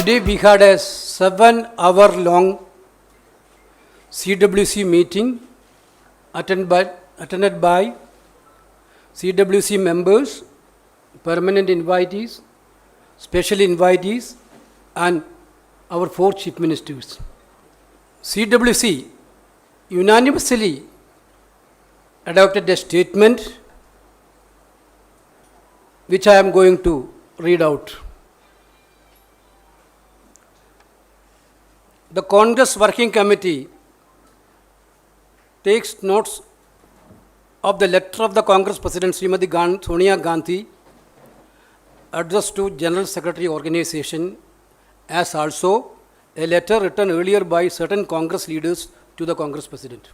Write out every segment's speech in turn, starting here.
Today we had a 7-hour-long CWC meeting attended by CWC members, permanent invitees, special invitees, and our 4 chief ministers. CWC unanimously adopted a statement which I am going to read out. The Congress Working Committee takes notes of the letter of the Congress President Srimati Sonia Gandhi addressed to General Secretary Organization, as also a letter written earlier by certain Congress leaders to the Congress President.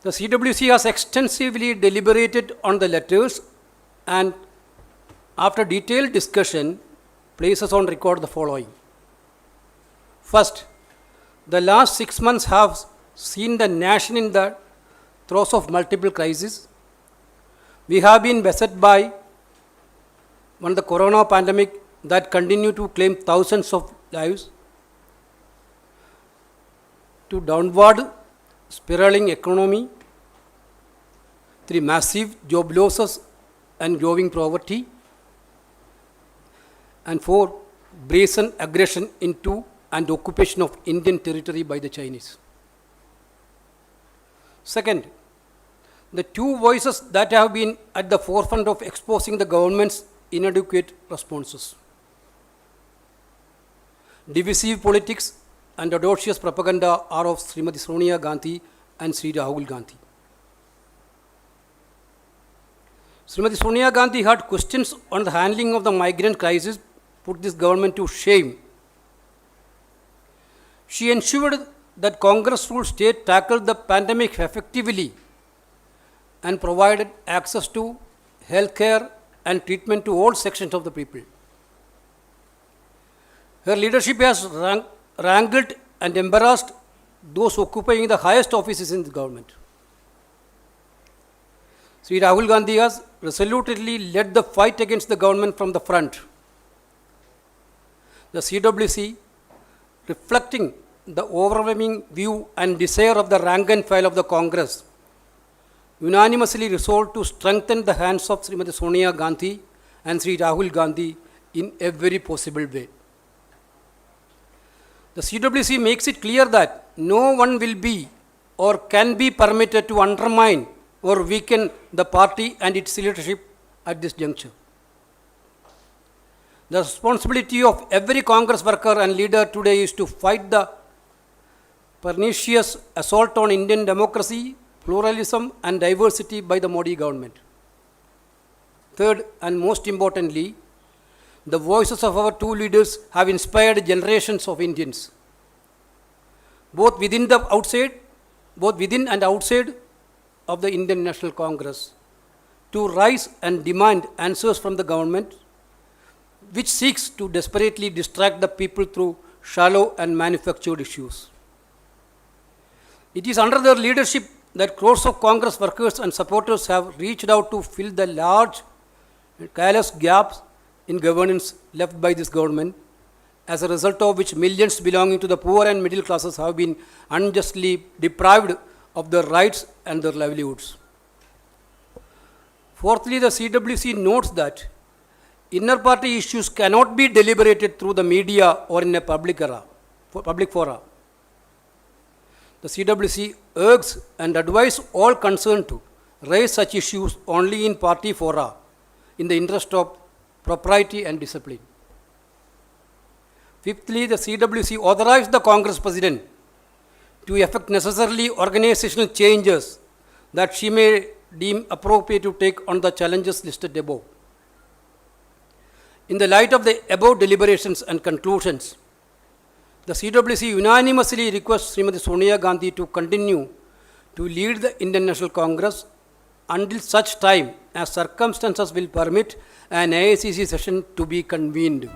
The CWC has extensively deliberated on the letters and after detailed discussion places on record the following. First, the last 6 months have seen the nation in the throes of multiple crises. We have been beset by the corona pandemic that continue to claim thousands of lives, to downward spiraling economy, 3 massive job losses and growing poverty, and 4 brazen aggression into and occupation of Indian territory by the Chinese. Second, the 2 voices that have been at the forefront of exposing the government's inadequate responses. Divisive politics and audacious propaganda are of Srimati Sonia Gandhi and Sri Rahul Gandhi. Srimati Sonia Gandhi had questions on the handling of the migrant crisis put this government to shame. She ensured that Congress-ruled state tackled the pandemic effectively and provided access to health care and treatment to all sections of the people. Her leadership has wrangled and embarrassed those occupying the highest offices in the government. Sri Rahul Gandhi has resolutely led the fight against the government from the front. The CWC, reflecting the overwhelming view and desire of the rank and file of the Congress, unanimously resolved to strengthen the hands of Srimati Sonia Gandhi and Sri Rahul Gandhi in every possible way. The CWC makes it clear that no one will be or can be permitted to undermine or weaken the party and its leadership at this juncture. The responsibility of every Congress worker and leader today is to fight the pernicious assault on Indian democracy, pluralism and diversity by the Modi government. Third, and most importantly, the voices of our 2 leaders have inspired generations of Indians, both within and outside of the Indian National Congress, to rise and demand answers from the government, which seeks to desperately distract the people through shallow and manufactured issues. It is under their leadership that crores of Congress workers and supporters have reached out to fill the large, careless gaps in governance left by this government, as a result of which millions belonging to the poor and middle classes have been unjustly deprived of their rights and their livelihoods. Fourthly, the CWC notes that inner party issues cannot be deliberated through the media or in a public fora. The CWC urges and advises all concerned to raise such issues only in party fora in the interest of propriety and discipline. Fifthly, the CWC authorized the Congress President to effect necessarily organizational changes that she may deem appropriate to take on the challenges listed above. In the light of the above deliberations and conclusions, the CWC unanimously requests Srimati Sonia Gandhi to continue to lead the Indian National Congress until such time as circumstances will permit an AICC session to be convened.